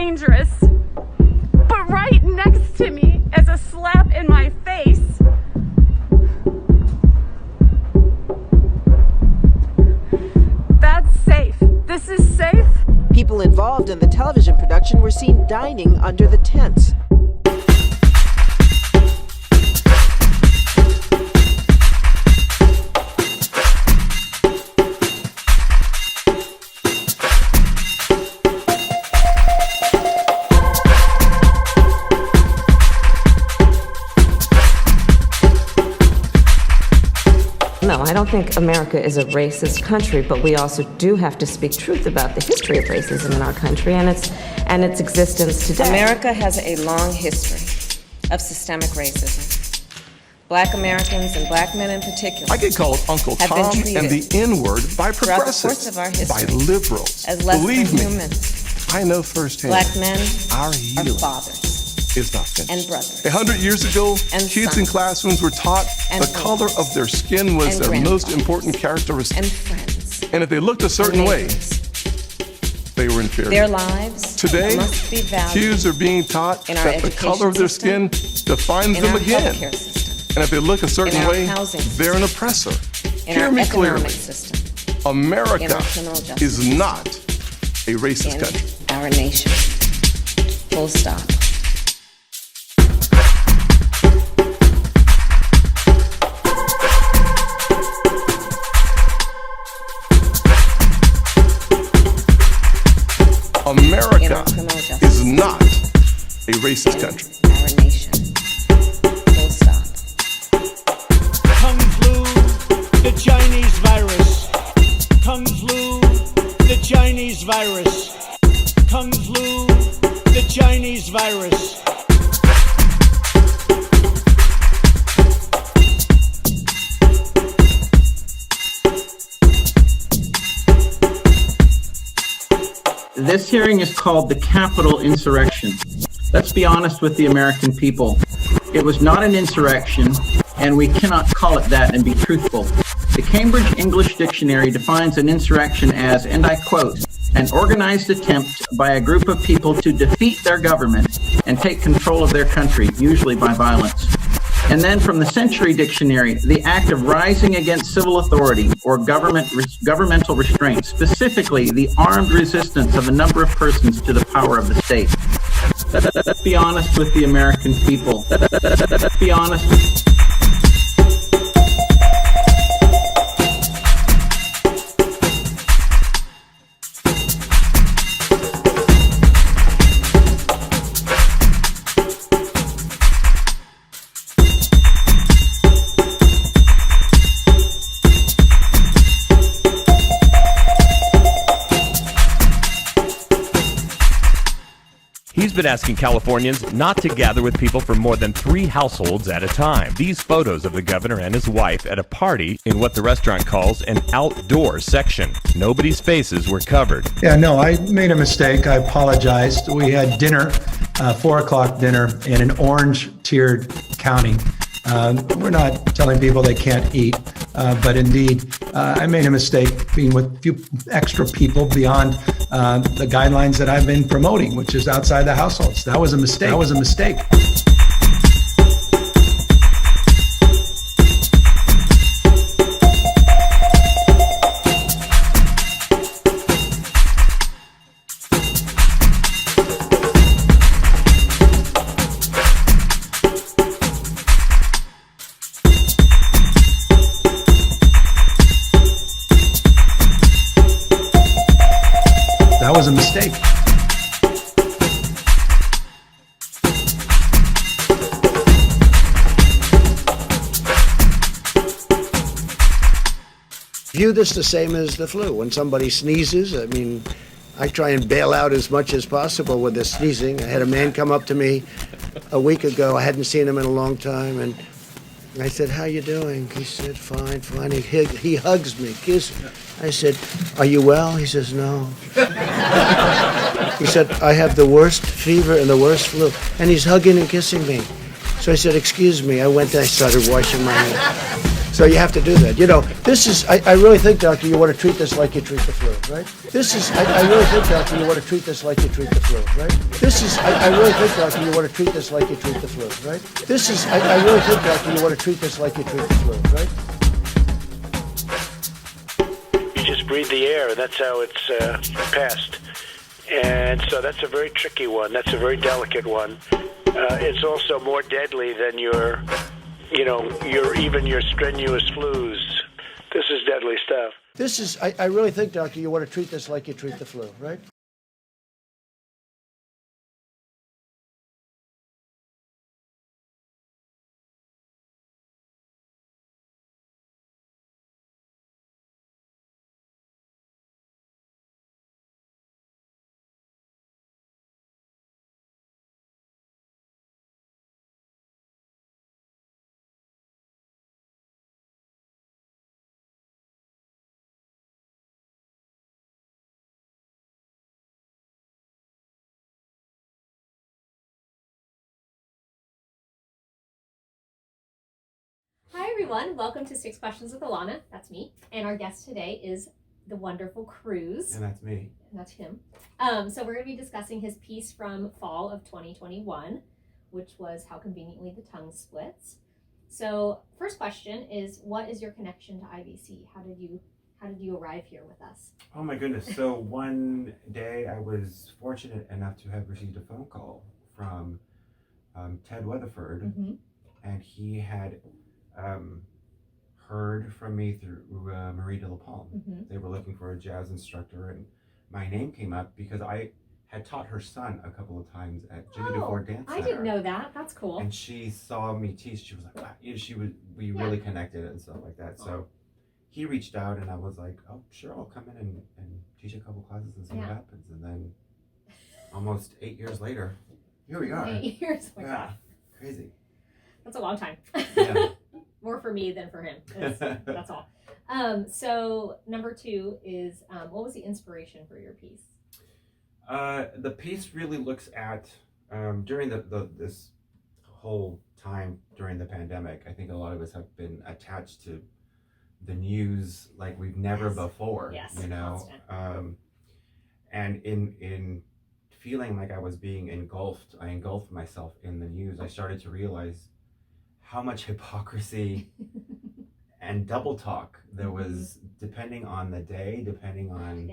dangerous, but right next to me is a slap in my face. That's safe. This is safe. People involved in the television production were seen dining under the tents. No, I don't think America is a racist country, but we also do have to speak truth about the history of racism in our country and its existence today. America has a long history of systemic racism. Black Americans and black men in particular. I get called Uncle Tom and the N-word by progressives, by liberals. As less Believe than me, human. I know firsthand. Black men our are healing fathers. Is not finished. And brothers. 100 years ago, And kids sons. in classrooms were taught And the color of their skin was And their most grandfathers. important characteristic. And friends. And if they looked a certain way, they were inferior. Their lives Today, must be valued kids are being taught in our that the color of their education skin defines in them our again. healthcare system, And if they look a certain in our way, housing they're an oppressor. in Hear our me economic clearly. system, in America our criminal justice is not a racist in country. our nation. Full stop. In America our criminal justice. is not a racist in country. our nation. Full stop. Kung flu, the Chinese virus. Kung flu, the Chinese virus. Kung flu, the Chinese virus. This hearing is called the Capitol Insurrection. Let's be honest with the American people. It was not an insurrection, and we cannot call it that and be truthful. The Cambridge English Dictionary defines an insurrection as, and I quote, an organized attempt by a group of people to defeat their government and take control of their country, usually by violence. And then from the Century Dictionary, the act of rising against civil authority or governmental restraint, specifically the armed resistance of a number of persons to the power of the state. Let's be honest with the American people. Let's be honest. He's been asking Californians not to gather with people from more than 3 households at a time. These photos of the governor and his wife at a party in what the restaurant calls an outdoor section. Nobody's faces were covered. Yeah, no, I made a mistake. I apologized. We had dinner, 4 o'clock dinner in an orange-tiered county. We're not telling people they can't eat, but indeed, I made a mistake being with a few extra people beyond the guidelines that I've been promoting, which is outside the households. That was a mistake. That was a mistake. That was a mistake. View this the same as the flu. When somebody sneezes, I mean, I try and bail out as much as possible with the sneezing. I had a man come up to me a week ago. I hadn't seen him in a long time, and I said, "How you doing?" He said, "Fine, fine." He hugs me, kisses me. I said, "Are you well?" He says, "No." He said, "I have the worst fever and the worst flu," and he's hugging and kissing me. So I said, "Excuse me." I went and I started washing my hands. So you have to do that. You know, this is, I really think, Doctor, you want to treat this like you treat the flu, right? This is, I really think, Doctor, you want to treat this like you treat the flu, right? This is, I really think, Doctor, you want to treat this like you treat the flu, right? This is, I really think, Doctor, you want to treat this like you treat the flu, right? You just breathe the air, and that's how it's passed. And so that's a very tricky one. That's a very delicate one. It's also more deadly than your strenuous flus. This is deadly stuff. This is, I really think, Doctor, you want to treat this like you treat the flu, right? Hi everyone, welcome to 6 Questions with Alona. That's me. And our guest today is the wonderful Cruz. And that's me. And that's him. So we're going to be discussing his piece from fall of 2021, which was How Conveniently the Tongue Splits. So first question is, what is your connection to IBC? How did you arrive here with us? Oh my goodness. So one day I was fortunate enough to have received a phone call from Ted Weatherford, Mm-hmm. and he had heard from me through Marie de la Palme. Mm-hmm. They were looking for a jazz instructor, and my name came up because I had taught her son a couple of times at Jimmy DeFord Dance Center. I didn't know that. That's cool. And she saw me teach. She was like, wow. We really connected and stuff like that. So he reached out, and I was like, oh, sure, I'll come in and teach a couple classes and see what happens. And then almost 8 years later, here we are. 8 years? Oh my gosh. Crazy. That's a long time. Yeah. More for me than for him. That's all. So number 2 is, what was the inspiration for your piece? The piece really looks at, during this whole time during the pandemic, I think a lot of us have been attached to the news like we've never before, you know? And in feeling like I was being engulfed, I engulfed myself in the news. I started to realize how much hypocrisy and double talk there was, depending on the day, depending on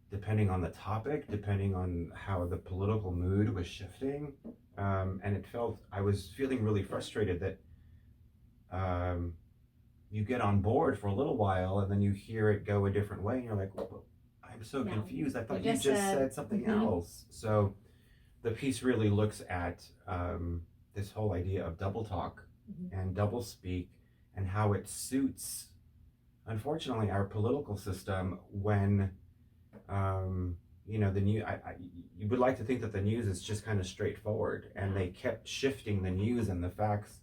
the topic, depending on how the political mood was shifting. And I was feeling really frustrated that you get on board for a little while and then you hear it go a different way and you're like, well, I'm so confused. I thought you just said something else. So the piece really looks at this whole idea of double talk and double speak and how it suits, unfortunately, our political system when the news, you would like to think that the news is just kind of straightforward, and they kept shifting the news and the facts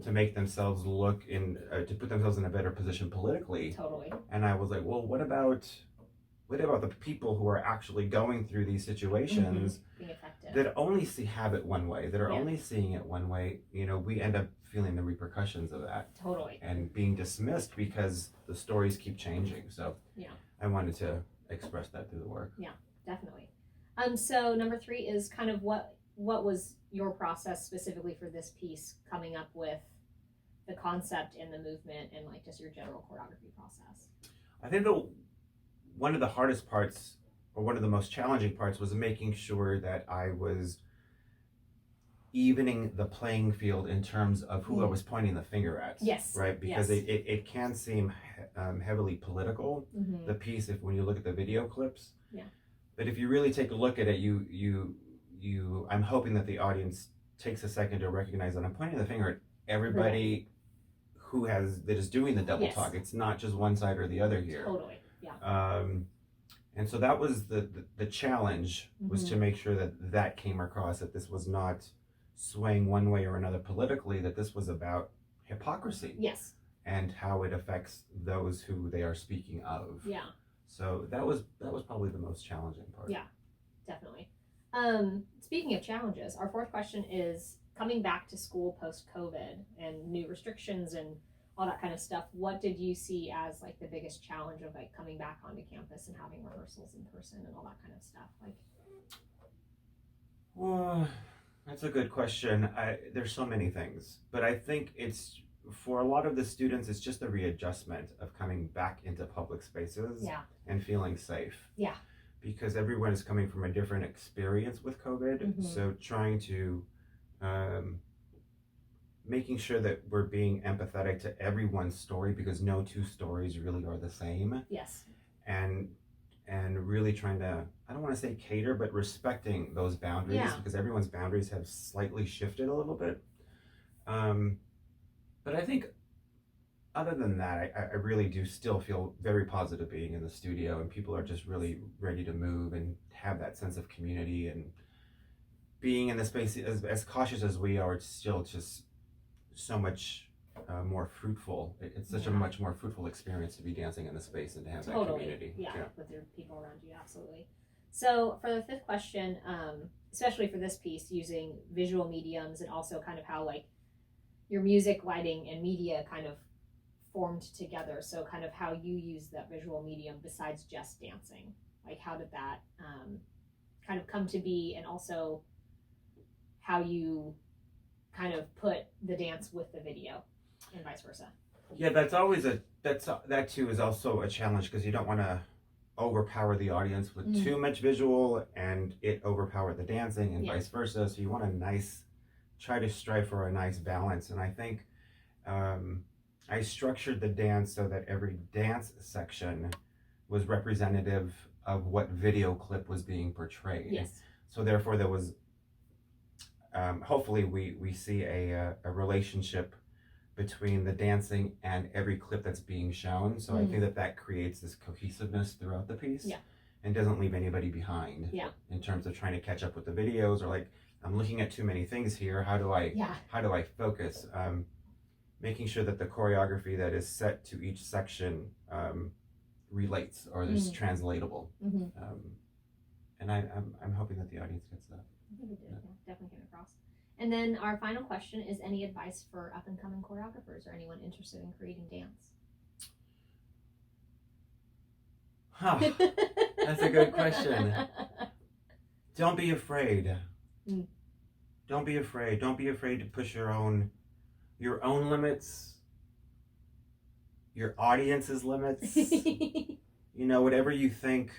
to make themselves to put themselves in a better position politically. Totally. And I was like, well, what about the people who are actually going through these situations that only have it one way, that are only seeing it one way? We end up feeling the repercussions of that. Totally. And being dismissed because the stories keep changing. So I wanted to express that through the work. Yeah, definitely. So number 3 is kind of what was your process specifically for this piece, coming up with the concept and the movement and like just your general choreography process? I think one of the hardest parts, or one of the most challenging parts, was making sure that I was evening the playing field in terms of who I was pointing the finger at. Yes. Right? Because it can seem heavily political, the piece, when you look at the video clips. Yeah. But if you really take a look at it, I'm hoping that the audience takes a second to recognize that I'm pointing the finger at everybody that is doing the double talk. It's not just one side or the other here. Totally. Yeah. And so that was the challenge, was to make sure that came across, that this was not swaying one way or another politically, that this was about hypocrisy. Yes. And how it affects those who they are speaking of. Yeah. So that was probably the most challenging part. Yeah, definitely. Speaking of challenges, our 4th question is, coming back to school post-COVID and new restrictions and all that kind of stuff. What did you see as like the biggest challenge of like coming back onto campus and having rehearsals in person and all that kind of stuff? Like, well, that's a good question. There's so many things, but I think it's, for a lot of the students, it's just a readjustment of coming back into public spaces and feeling safe. Yeah. Because everyone is coming from a different experience with COVID. So trying to, making sure that we're being empathetic to everyone's story, because no two stories really are the same. Yes. And really trying to, I don't want to say cater, but respecting those boundaries, because everyone's boundaries have slightly shifted a little bit. But I think other than that, I really do still feel very positive being in the studio, and people are just really ready to move and have that sense of community, and being in the space, as cautious as we are, it's still just so much more fruitful. It's such a much more fruitful experience to be dancing in the space and to have that community. Yeah, with your people around you, absolutely. So for the fifth question, especially for this piece, using visual mediums and also kind of how like your music, lighting, and media kind of formed together. So kind of how you use that visual medium besides just dancing. Like how did that kind of come to be, and also how you kind of put the dance with the video and vice versa. Yeah, that's always that too is also a challenge, because you don't want to overpower the audience with too much visual and it overpower the dancing and vice versa. So you want try to strive for a nice balance. And I think I structured the dance so that every dance section was representative of what video clip was being portrayed. Yes. So therefore there was, hopefully we see a relationship between the dancing and every clip that's being shown. So I think that creates this cohesiveness throughout the piece and doesn't leave anybody behind in terms of trying to catch up with the videos, or like, I'm looking at too many things here. How do I focus? Making sure that the choreography that is set to each section relates or is translatable. And I'm hoping that the audience gets that. I think it did. Yeah, definitely came across. And then our final question is, any advice for up and coming choreographers or anyone interested in creating dance? That's a good question. Don't be afraid. Don't be afraid. Don't be afraid to push your own limits, your audience's limits. Whatever you think,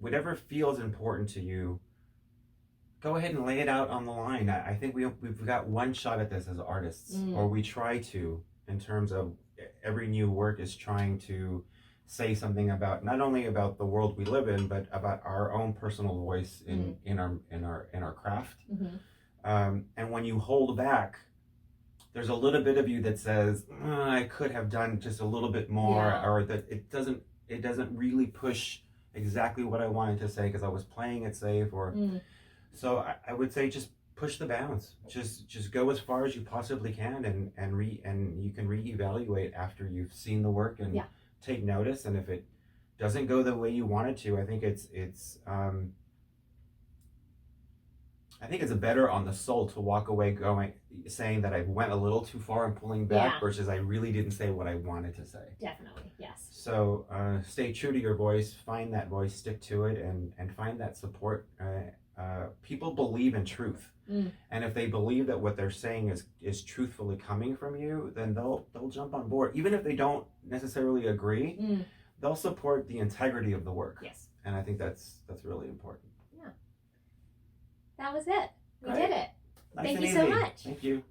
whatever feels important to you, go ahead and lay it out on the line. I think we've got one shot at this as artists, or we try to, in terms of every new work is trying to say something about, not only about the world we live in, but about our own personal voice in our craft. And when you hold back, there's a little bit of you that says, I could have done just a little bit more, or that it doesn't really push exactly what I wanted to say because I was playing it safe, or so I would say just push the bounds. Just go as far as you possibly can, and you can reevaluate after you've seen the work and take notice. And if it doesn't go the way you want it to, I think it's better on the soul to walk away saying that I went a little too far and pulling back versus I really didn't say what I wanted to say. Definitely, yes. So stay true to your voice, find that voice, stick to it, and find that support. People believe in truth. And if they believe that what they're saying is truthfully coming from you, then they'll jump on board. Even if they don't necessarily agree, they'll support the integrity of the work. Yes. And I think that's really important. Yeah. That was it. We did it. Nice Thank and you so easy. much. Thank you.